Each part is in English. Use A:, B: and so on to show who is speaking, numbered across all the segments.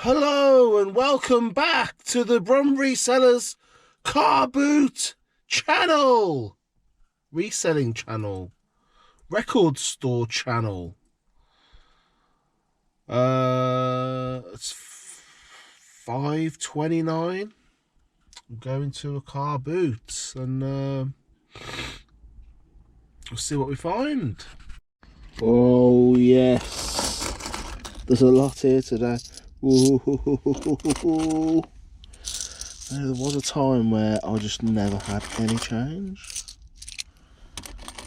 A: Hello and welcome back to the Brum Resellers car boot channel, reselling channel, record store channel. It's 5:29. I'm going to a car boot and we'll see what we find. Oh yes, there's a lot here today. Ooh. There was a time where I just never had any change,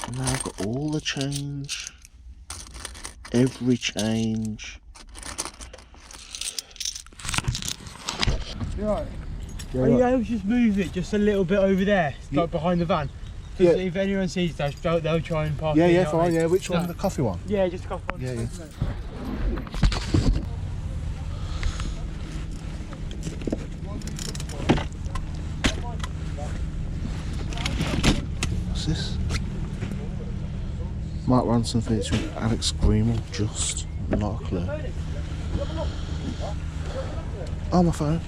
A: and now I've got all the change, every change.
B: You right?
A: Yeah,
B: Are you able to just move it just a little bit over there, like behind the van? Because if anyone sees that, they'll try and park it.
A: Yeah, fine. Yeah, which one? The coffee one?
B: Yeah, just coffee one.
A: Yeah. What's this? Mark Ronson featuring Alex Greenwell. Just not a clue. Oh, my phone.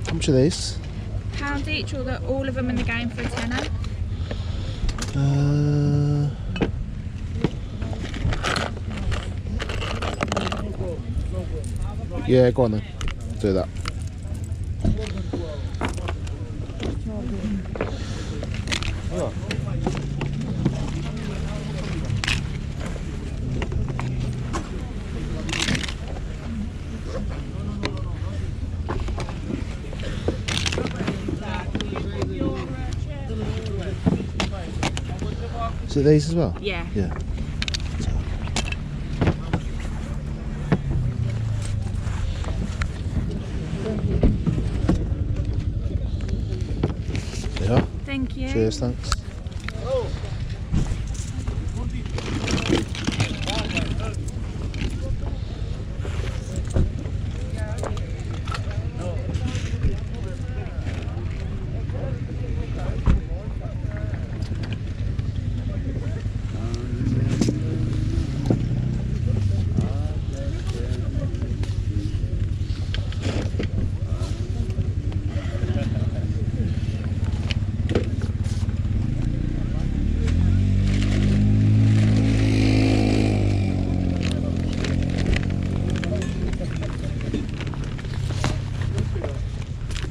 A: How much are these?
C: £1 each, or all of them in the game for a tenner?
A: Yeah, go on then. Do that. So these as well?
C: Yeah.
A: Yeah. Yeah.
C: Thank you.
A: Cheers, thanks.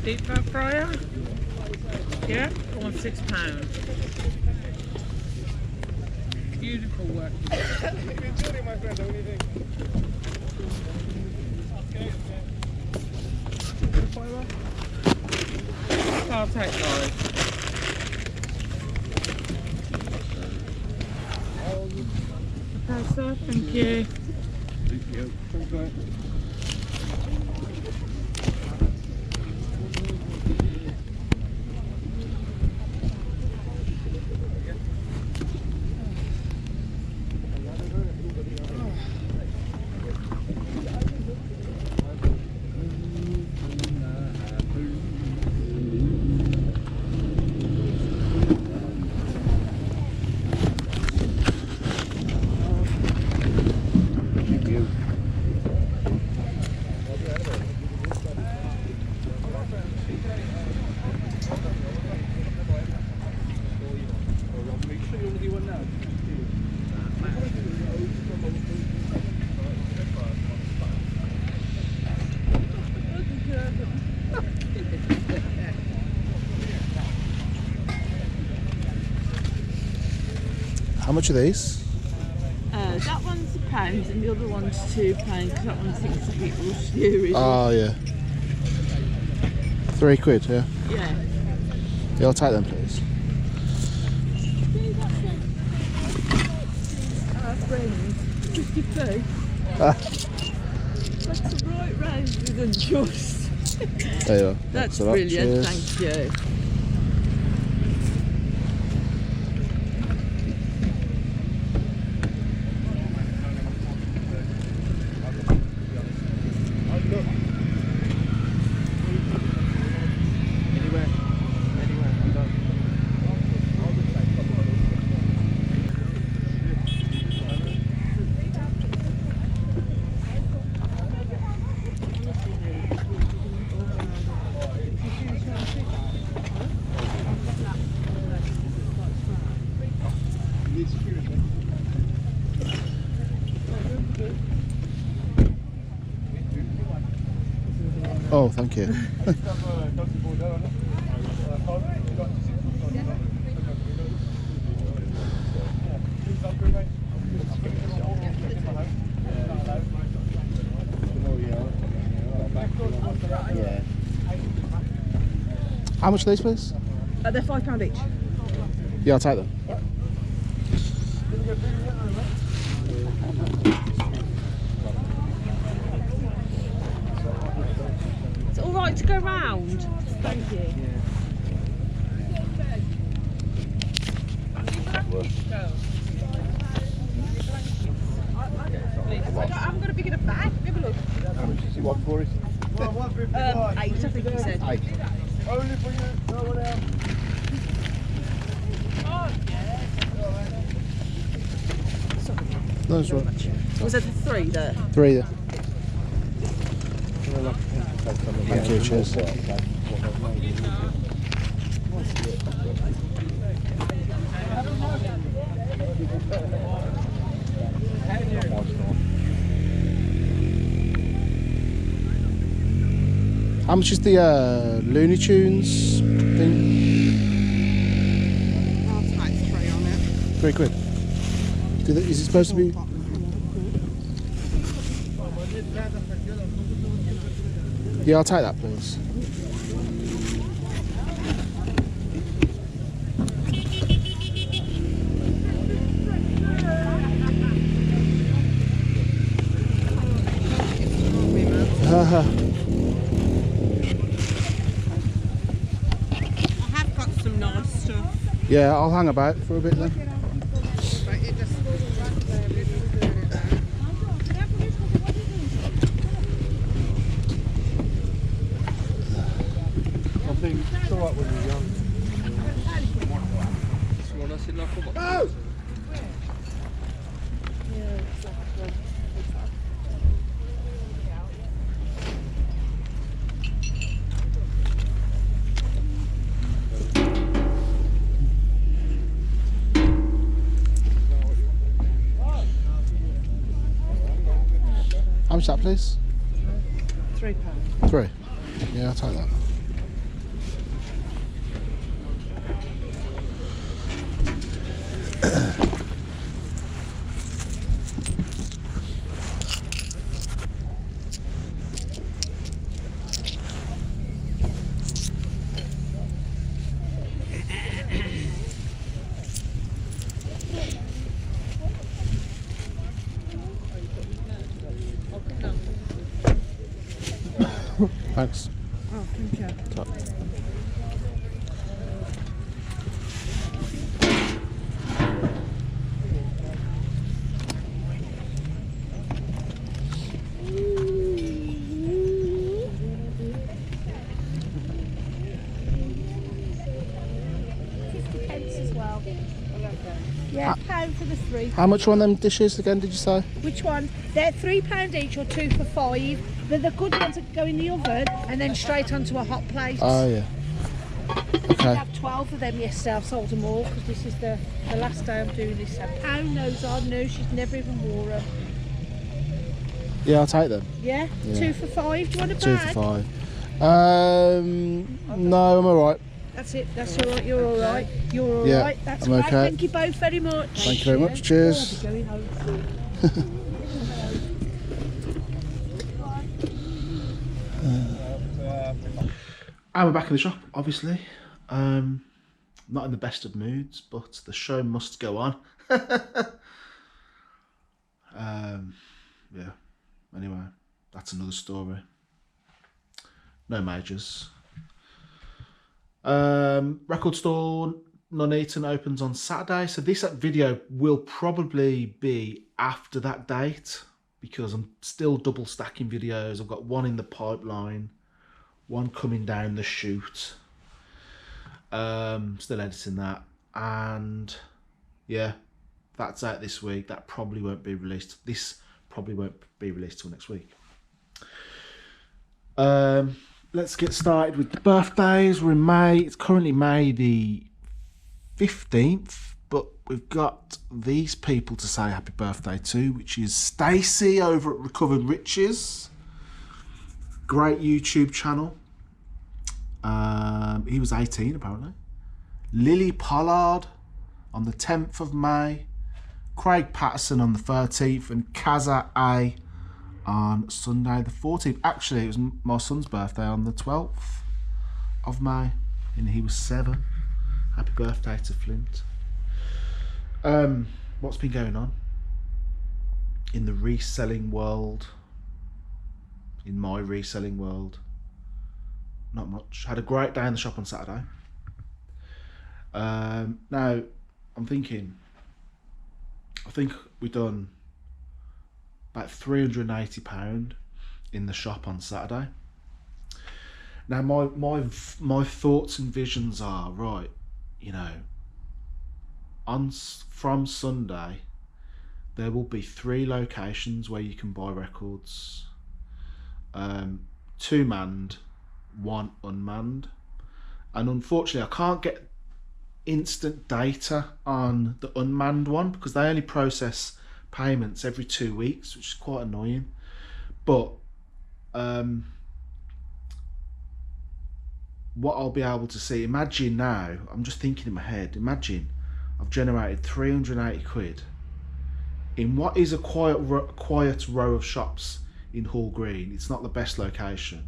D: Deep fat fryer? Yeah, I want £6. Beautiful work. I'll take guys. Okay, sir, thank you. Thank you.
A: How much are these?
E: That one's £1 and the other one's £2 because that one thinks a bit rusty.
A: Oh, yeah. £3, yeah?
E: Yeah.
A: Yeah, I'll take them, please.
E: my friend, 50p. That's a right round with unjust.
A: There you are.
E: That's
A: Thanks a lot.
E: brilliant,
A: Cheers.
E: thank you.
A: Oh, thank you. Yeah. How much are these, please?
E: They're £5 each.
A: Yeah, I'll take them.
E: It's all right to go round. Thank you. I'm going to pick it up back. Have a look.
F: How much is it want for it?
E: 8, I think you said.
F: 8.
B: Only for you, no one else.
A: No, that's right.
E: Was that 3 there?
A: 3 there. Thank you, cheers. How much is the Looney Tunes thing?
E: I'll take 3 on it.
A: £3. Is it supposed to be? Yeah, I'll take that, please.
E: I have got some nice stuff.
A: Yeah, I'll hang about for a bit then.
B: I think it's alright when you're young.
F: Oh!
A: How much is that, please?
E: £3.
A: 3. Yeah, I'll take that. Thanks.
E: Oh, thank you.
A: Top.
G: As well. Yeah, £1 for the 3.
A: How much are on them dishes again, did you say?
G: Which one? They're £3 each or 2 for 5. But the good ones that go in the oven and then straight onto a hot plate.
A: Oh, yeah.
G: I
A: Okay.
G: have 12 of them yesterday. I've sold them all because this is the last day I'm doing this. £1 those are new. She's never even wore them.
A: Yeah, I'll take them.
G: Yeah?
A: Yeah.
G: 2 for 5. Do you want a
A: 2
G: bag?
A: for 5. No, I'm alright.
G: That's it. That's all right. You're all right. You're all
A: Yeah,
G: right. That's
A: I'm
G: great.
A: okay.
G: Thank you both very much.
A: Thank you very much. Cheers.
G: Oh, I'll be going home soon.
A: And we're back in the shop, obviously. Not in the best of moods, but the show must go on. Yeah. Anyway, that's another story. No majors. Record store Nuneaton opens on Saturday, so this video will probably be after that date because I'm still double stacking videos. I've got one in the pipeline, one coming down the chute. Still editing that, and yeah, that's out this week. That probably won't be released. This probably won't be released till next week. Let's get started with the birthdays. We're in May. It's currently May the 15th, but we've got these people to say happy birthday to, which is Stacey over at Recovered Riches. Great YouTube channel. He was 18 apparently. Lily Pollard on the 10th of May. Craig Patterson on the 13th, and Kaza A on Sunday the 14th. Actually, it was my son's birthday on the 12th of May, and he was 7. Happy birthday to Flint. What's been going on in the reselling world? In my reselling world, not much. Had a great day in the shop on Saturday. Now I'm thinking, I think we've done about £380 in the shop on Saturday. Now my thoughts and visions are, right, you know, from Sunday there will be 3 locations where you can buy records. 2 manned, 1 unmanned, and unfortunately I can't get instant data on the unmanned one because they only process payments every 2 weeks, which is quite annoying. But what I'll be able to see, imagine now, I'm just thinking in my head, imagine I've generated 380 quid in what is a quiet row of shops in Hall Green. It's not the best location.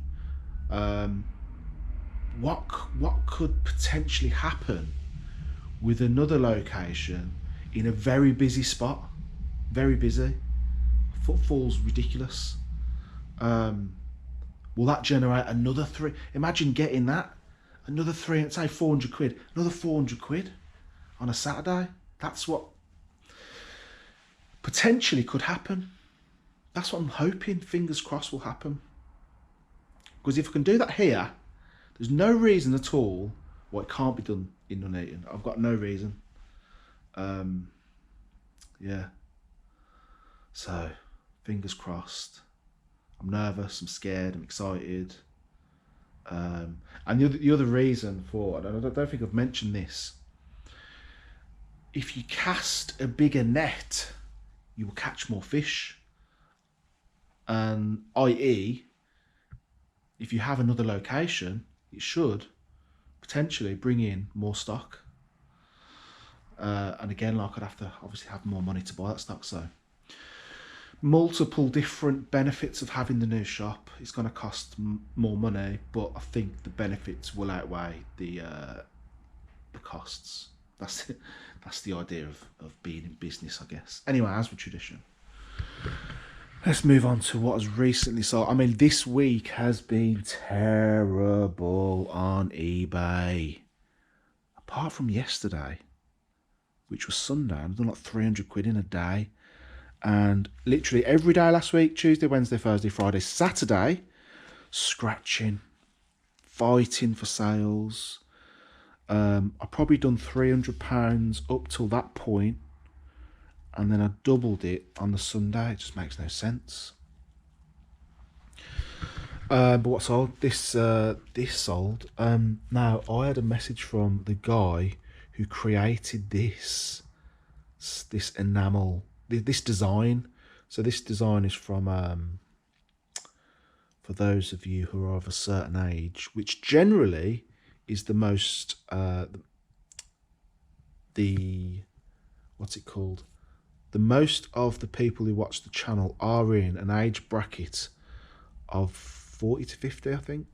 A: What could potentially happen with another location in a very busy spot? Very busy. Footfall's ridiculous. Will that generate another 3? Imagine getting that. Another 3, say 400 quid. Another 400 quid on a Saturday. That's what potentially could happen. That's what I'm hoping, fingers crossed, will happen. Because if I can do that here, there's no reason at all why it can't be done in Nuneaton. I've got no reason. Yeah. So, fingers crossed. I'm nervous, I'm scared, I'm excited. And the other reason for, and I don't think I've mentioned this, if you cast a bigger net, you will catch more fish. And i.e., if you have another location, it should potentially bring in more stock. And again, like, I'd have to obviously have more money to buy that stock. So multiple different benefits of having the new shop. It's going to cost more money, but I think the benefits will outweigh the costs. That's the idea of being in business, I guess. Anyway, as with tradition, let's move on to what has recently sold. I mean, this week has been terrible on eBay. Apart from yesterday, which was Sunday, I've done like 300 quid in a day. And literally every day last week, Tuesday, Wednesday, Thursday, Friday, Saturday, scratching, fighting for sales. I've probably done £300 up till that point, and then I doubled it on the Sunday. It just makes no sense. But what sold? This sold. Now, I had a message from the guy who created this enamel, this design. So this design is from, for those of you who are of a certain age, which generally is the most, what's it called? The most of the people who watch the channel are in an age bracket of 40 to 50, I think.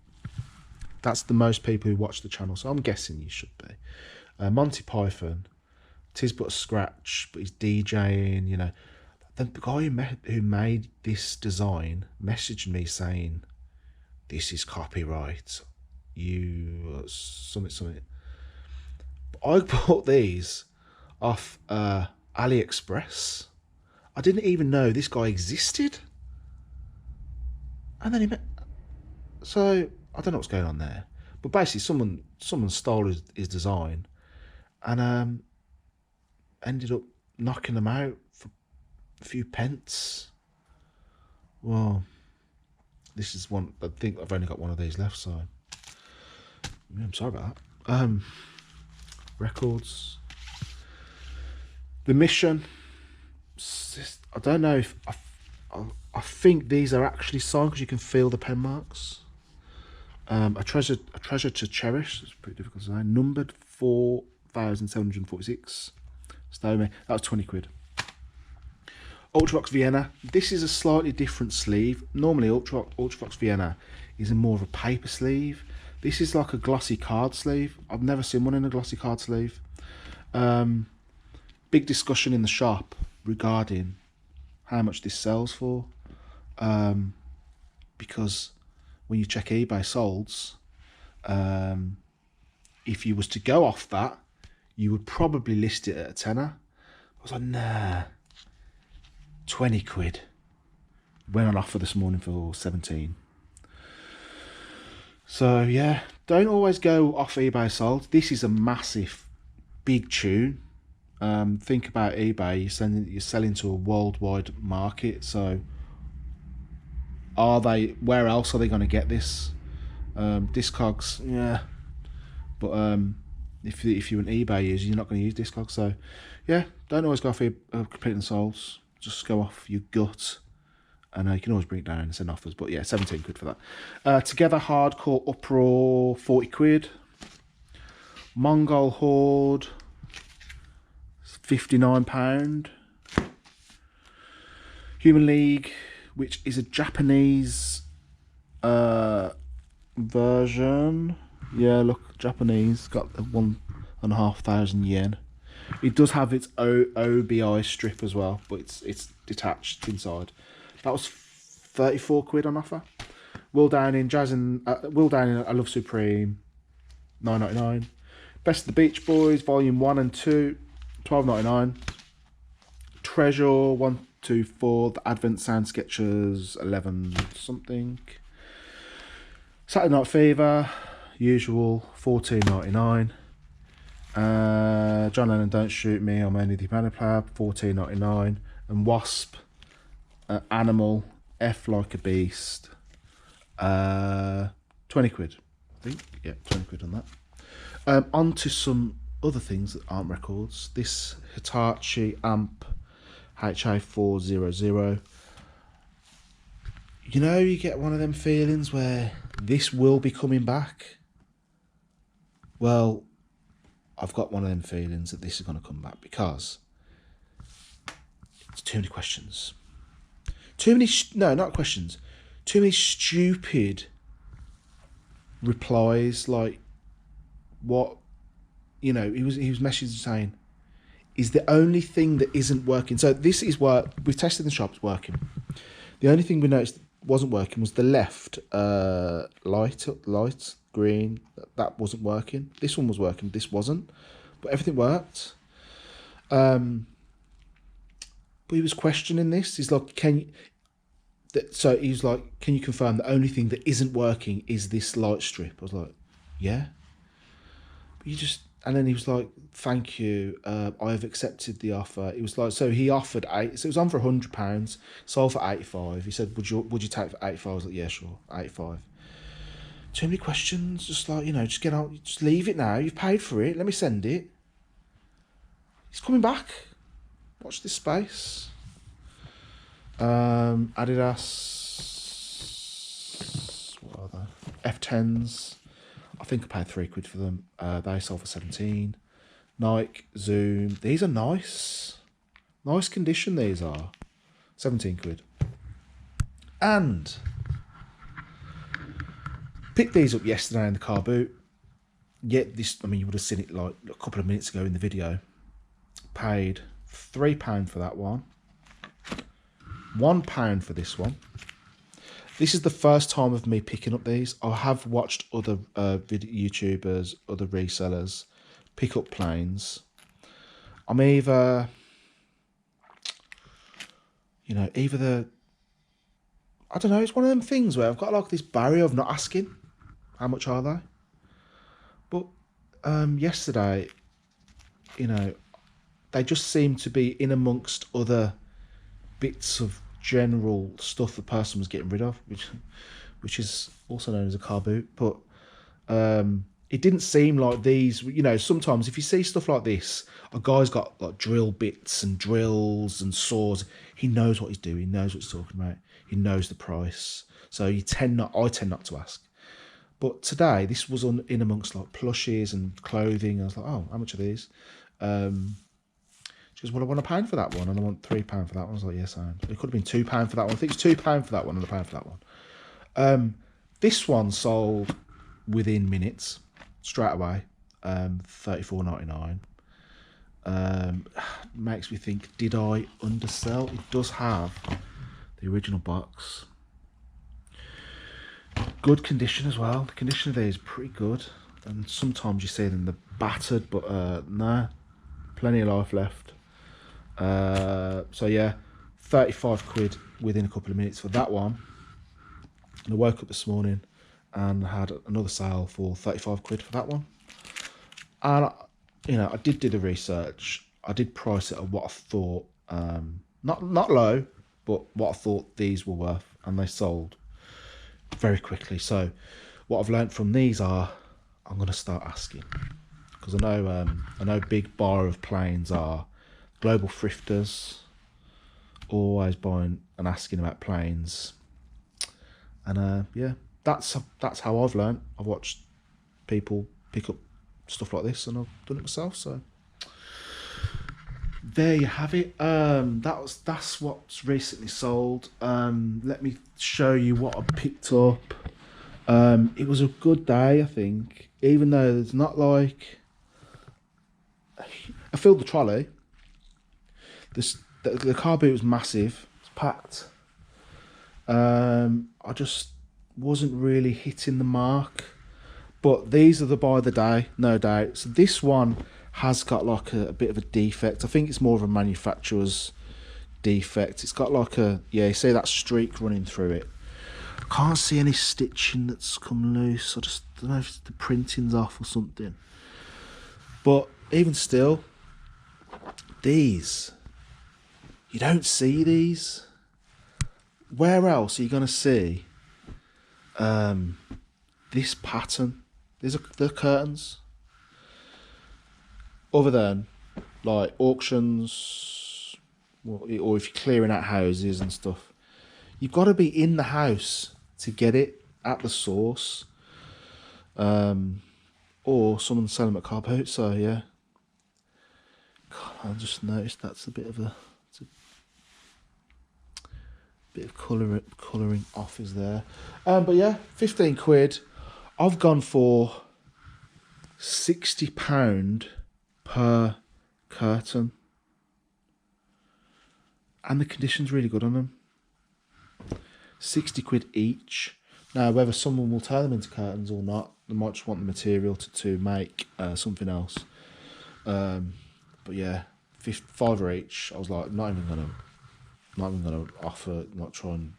A: That's the most people who watch the channel, so I'm guessing you should be. Monty Python, 'Tis But a Scratch, but he's DJing, you know. The guy who made this design messaged me saying, "This is copyright. You something." I bought these off AliExpress. I didn't even know this guy existed. And then so I don't know what's going on there. But basically someone stole his design and ended up knocking them out for a few pence. Well, this is one. I think I've only got one of these left, so yeah, I'm sorry about that. Records. The Mission. I don't know if I think these are actually signed because you can feel the pen marks. A treasure to cherish. It's pretty difficult to say. Numbered 4,746. That was 20 quid. Ultravox Vienna. This is a slightly different sleeve. Normally Ultravox Vienna is in more of a paper sleeve. This is like a glossy card sleeve. I've never seen one in a glossy card sleeve. Big discussion in the shop regarding how much this sells for. Because when you check eBay solds, if you was to go off that, you would probably list it at a tenner. I was like, nah, 20 quid. Went on offer this morning for 17. So yeah, don't always go off eBay sold. This is a massive, big tune. Think about eBay. You're selling to a worldwide market. So where else are they going to get this? Discogs, yeah. But if you're an eBay user, you're not going to use Discogs. So yeah, don't always go off completing solds. Just go off your gut. And you can always bring it down and send offers. But yeah, 17 quid for that. Together Hardcore Uproar, 40 quid. Mongol Horde, £59. Human League, which is a Japanese version. Yeah, look, Japanese, got 1,500 yen. It does have its OBI strip as well, but it's detached inside. That was 34 quid on offer. Will Downing, Will Downing, I Love Supreme, $9.99. Best of the Beach Boys, Volume 1 and 2, $12.99. Treasure 1, 2, 4, The Advent Sound Sketchers, 11 something. Saturday Night Fever, usual, $14.99. John Lennon, Don't Shoot Me, I'm Only the Manipulab, $14.99. And Wasp, Animal, F Like a Beast, 20 quid, I think. Yeah, 20 quid on that. On to some other things that aren't records. This Hitachi amp HA400. You know, you get one of them feelings where this will be coming back. Well, I've got one of them feelings that this is going to come back because it's too many questions. Too many, no, not questions. Too many stupid replies. Like, what, you know, he was messaging saying, is the only thing that isn't working. So this is work. We've tested the shop, it's working. The only thing we noticed wasn't working was the left light green. That wasn't working. This one was working. This wasn't. But everything worked. But he was questioning this. He's like, so he was like, can you confirm the only thing that isn't working is this light strip? I was like, yeah. But you just, and then he was like, thank you, I have accepted the offer. It was like, so he offered so it was on for £100, sold for 85. He said, would you take it for 85? I was like, yeah, sure, 85. Too many questions, just like, you know, just get out, just leave it now. You've paid for it. Let me send it. He's coming back. Watch this space. Adidas, what are they? F10s. I think I paid 3 quid for them. They sold for 17. Nike, Zoom. These are nice. Nice condition these are. 17 quid. And picked these up yesterday in the car boot. Yet this, I mean, you would have seen it like a couple of minutes ago in the video. Paid £3 for that one. £1 for this one. This is the first time of me picking up these. I have watched other YouTubers, other resellers pick up planes. I'm either, you know, I don't know, it's one of them things where I've got like this barrier of not asking how much are they. But yesterday, you know, they just seem to be in amongst other bits of general stuff the person was getting rid of, which is also known as a car boot. But it didn't seem like these, you know, sometimes if you see stuff like this, a guy's got like drill bits and drills and saws, he knows what he's doing, he knows what he's talking about, he knows the price. So I tend not to ask. But today, this was in amongst like plushies and clothing. I was like, oh, how much are these? She goes, well, I want £1 for that one, and I want £3 for that one. I was like, yes, I am. It could have been £2 for that one. I think it's £2 for that one and £1 for that one. This one sold within minutes, straight away, $34.99. Makes me think, did I undersell? It does have the original box. Good condition as well. The condition of these is pretty good. And sometimes you see them, they're battered, but no, plenty of life left. So yeah, 35 quid within a couple of minutes for that one. And I woke up this morning and had another sale for 35 quid for that one. And you know, I did do the research. I did price it at what I thought, not low, but what I thought these were worth, and they sold very quickly. So what I've learned from these are, I'm going to start asking, because I know big bar of planes are global thrifters, always buying and asking about planes. And yeah, that's how I've learned. I've watched people pick up stuff like this, and I've done it myself. So there you have it. That's what's recently sold. Let me show you what I picked up. It was a good day, I think, even though there's not like, I filled the trolley. The car boot was massive. It's packed. I just wasn't really hitting the mark. But these are the buy of the day, no doubt. So this one has got like a bit of a defect. I think it's more of a manufacturer's defect. It's got like you see that streak running through it. I can't see any stitching that's come loose. I just don't know if the printing's off or something. But even still, these, you don't see these. Where else are you going to see this pattern? These are the curtains. Other than like auctions, or if you're clearing out houses and stuff, you've got to be in the house to get it at the source. Or someone selling them at car boot. So yeah, God, I just noticed that's a bit of a bit of colouring off is there. But yeah, 15 quid. I've gone for £60 per curtain, and the condition's really good on them. 60 quid each. Now, whether someone will turn them into curtains or not, they might just want the material to make something else. But yeah, £5 each. I was like, not even gonna offer, not try and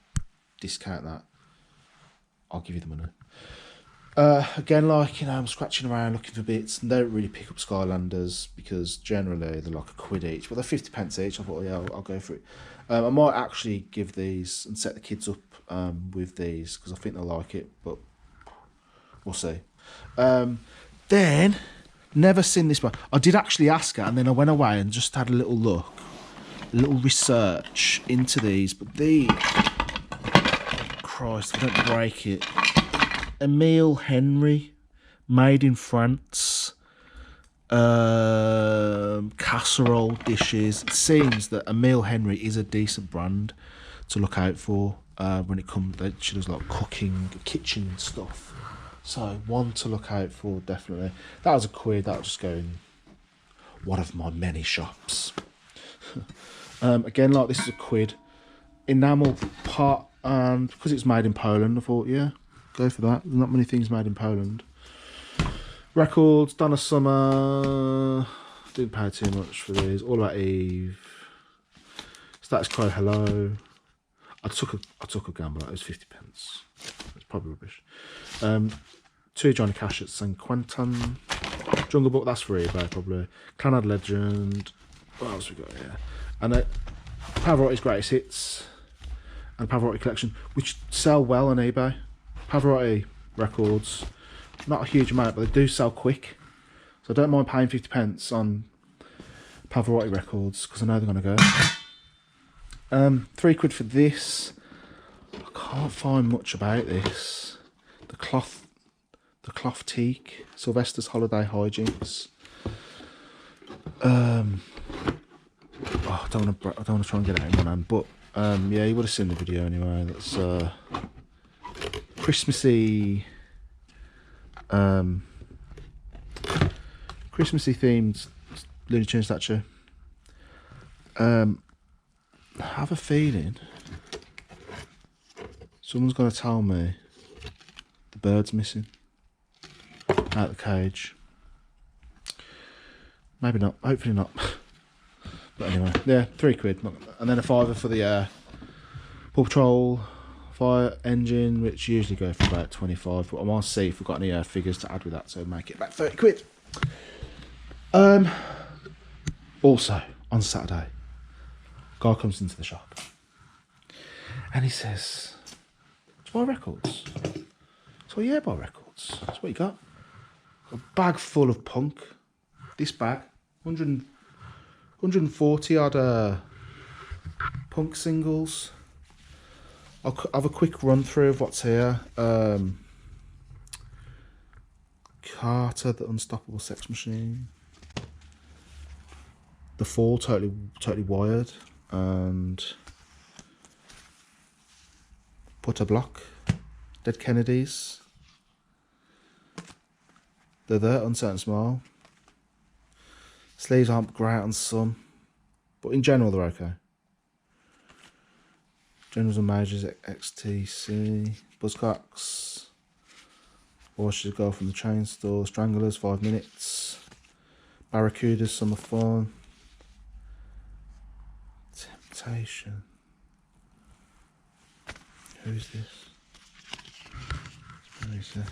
A: discount that. I'll give you the money. Again, like, you know, I'm scratching around looking for bits, and don't really pick up Skylanders because generally they're like £1 each, but they're 50p each. I thought, yeah, I'll go for it. I might actually give these and set the kids up with these because I think they'll like it, but we'll see. Then, never seen this one. I did actually ask her, and then I went away and just had a little look, a little research into these, but these, Christ, I don't break it. Emile Henry, made in France, casserole dishes. It seems that Emile Henry is a decent brand to look out for when it comes to like cooking, kitchen stuff. So one to look out for, definitely. That was £1. That'll just go in one of my many shops. Again, like, this is £1. enamel pot, and because it's made in Poland, I thought, yeah, go for that. There's not many things made in Poland. Records, Donna Summer. Didn't pay too much for these. All About Eve. Status Quo, Hello. I took a gamble. It was 50 pence. It's probably rubbish. 2 Johnny Cash at St Quentin. Jungle Book, that's for eBay probably. Clanad Legend. What else we got here? And Pavarotti's Greatest Hits and Pavarotti Collection, which sell well on eBay. Pavarotti records, not a huge amount, but they do sell quick. So I don't mind paying 50 pence on Pavarotti records because I know they're going to go. £3 for this. I can't find much about this. The cloth teak, Sylvester's Holiday Hijinks. I don't want to try and get it out in one hand, but yeah, you would have seen the video anyway. That's Christmassy themed Looney Tunes statue. I have a feeling someone's going to tell me the bird's missing out of the cage. Maybe not, hopefully not. But anyway, yeah, £3, and then a £5 for the Paw Patrol fire engine, which usually go for about 25. But I want to see if we've got any figures to add with that, so make it about £30. Also on Saturday, guy comes into the shop and he says, "Do you buy records?" So yeah, buy records. That's what you got. A bag full of punk. This bag, 140 odd punk singles. I'll have a quick run through of what's here. Carter, The Unstoppable Sex Machine. The Fall, Totally Wired, and Butter Block, Dead Kennedys. They're there, Uncertain Smile. Sleeves aren't great on some, but in general they're okay. Generals and Majors, XTC, Buzzcocks, Washes Go from the Chain Store, Stranglers, 5 Minutes, Barracudas, Summer Fun, Temptation. Who's this? Very sick.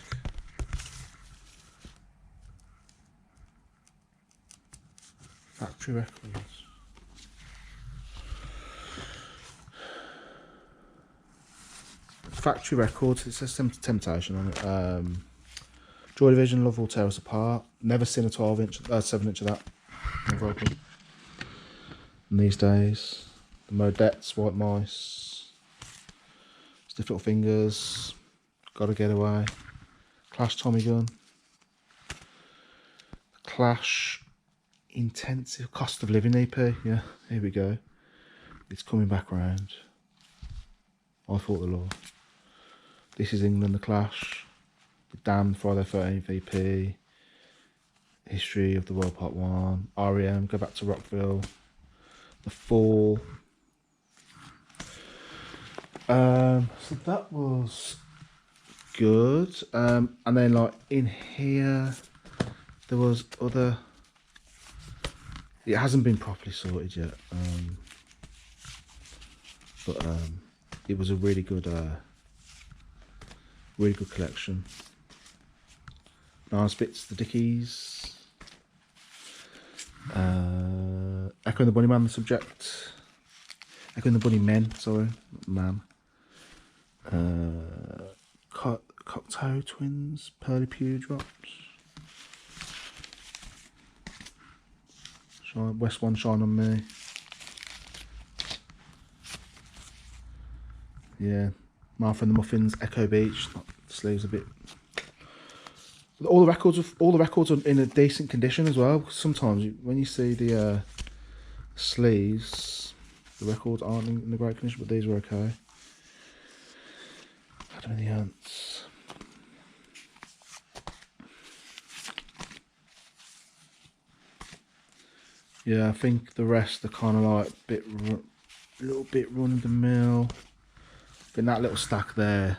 A: Factory Records. Factory Records, it says Temptation on it. Joy Division, Love Will Tear Us Apart. Never seen a 7-inch of that. Never opened. And these days, the Modettes, White Mice, Stiff Little Fingers, Gotta Get Away, Clash Tommy Gun, Clash Intensive Cost of Living EP. Yeah, here we go. It's coming back round. I Fought the Law. This is England, The Clash. The Damned, Friday 13th EP. History of the World Part 1. REM, Go Back to Rockville. The Fall. So that was good. And then like in here there was other. It hasn't been properly sorted yet. But it was a really good collection. Nice bits, the Dickies. Echo and the Bunnyman, The Subject. Echo and the Bunny Men, sorry, not man. Cocktail Twins, Pearly Pew Drops. West One, Shine on Me. Yeah, Martha and the Muffins, Echo Beach. The sleeves a bit. All the records are in a decent condition as well. Sometimes when you see the sleeves, the records aren't in a great condition, but these were okay. I don't know the ants. Yeah, I think the rest are kind of like a bit a little bit run of the mill. In that little stack there,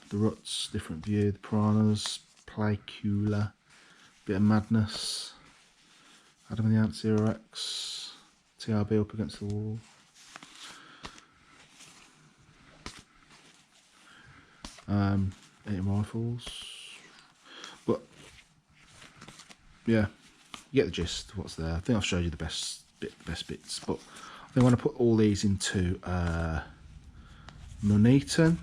A: the ruts, different view, the piranhas, Playcula, bit of madness, Adam and the Ant Zero X, TRB up against the wall. Eating rifles, but yeah, you get the gist of what's there. I think I've showed you the best bits, but I think I want to put all these into Nuneaton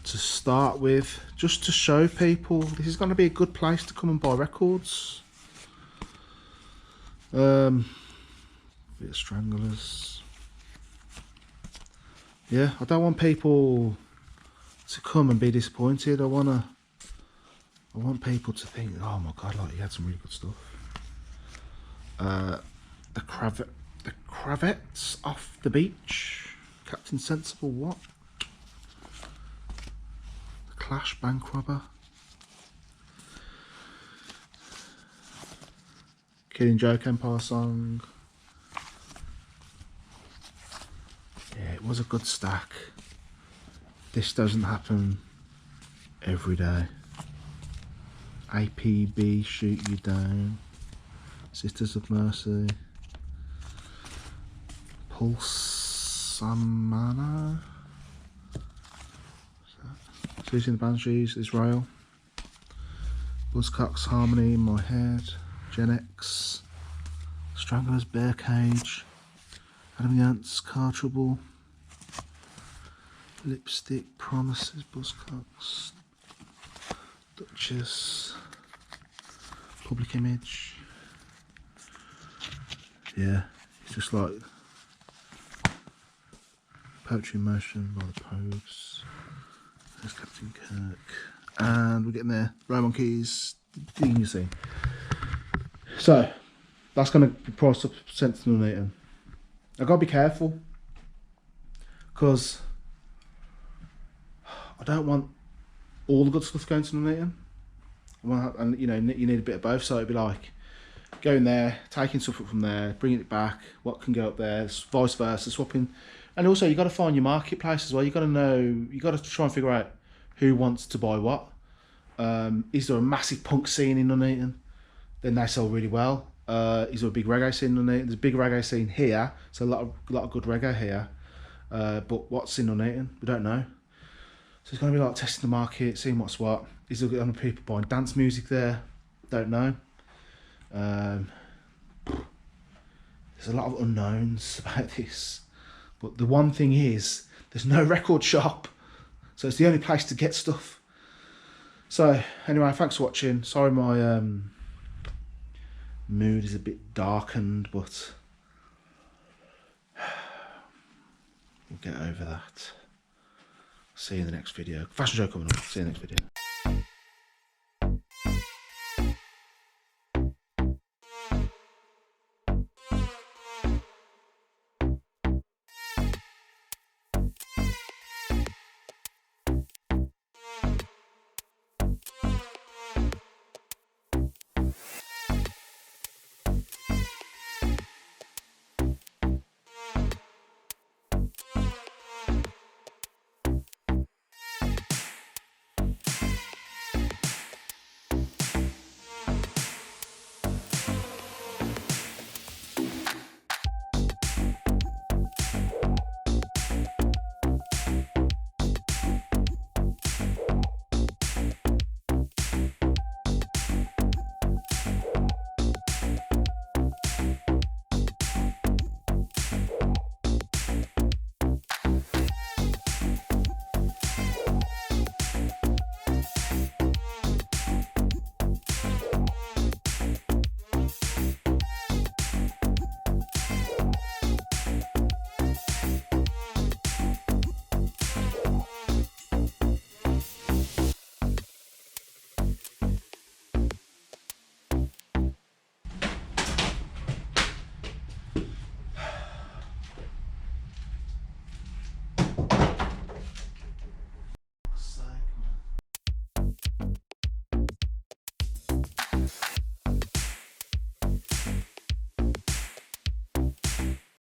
A: to start with, just to show people this is going to be a good place to come and buy records. Bit of Stranglers. Yeah, I don't want people to come and be disappointed. I want people to think, oh my god, like, he had some really good stuff. The Cravets Off the Beach, Captain Sensible, what? The Clash Bank Robber, Killing Joke Empire Song. Yeah, it was a good stack. This doesn't happen every day. APB Shoot You Down, Sisters of Mercy, Pulse Samana, Susie and the Banshees, Israel, Buzzcocks Harmony in My Head, Gen X, Stranglers Bear Cage, Adam and the Ants Car Trouble, Lipstick Promises, Buzzcocks, Duchess, Public Image. Yeah, it's just like Poetry in Motion by the Pogues. There's Captain Kirk, and we're getting there. Roman Keys, digging you see. So that's going to be priced up, sent to Nuneaton. I've got to be careful because I don't want all the good stuff going to Nuneaton. And you know, you need a bit of both. So it'd be like going there, taking stuff up from there, bringing it back. What can go up there, vice versa, swapping. And also, you got to find your marketplace as well. You got to know. You got to try and figure out who wants to buy what. Is there a massive punk scene in Nuneaton? Then they sell really well. Is there a big reggae scene in Nuneaton? There's a big reggae scene here, so a lot of good reggae here. But what's in Nuneaton? We don't know. So it's going to be like testing the market, seeing what's what. Is there other people buying dance music there? Don't know. There's a lot of unknowns about this. But the one thing is, there's no record shop. So it's the only place to get stuff. So anyway, thanks for watching. Sorry my mood is a bit darkened, but we'll get over that. See you in the next video. Fashion show coming up. See you in the next video.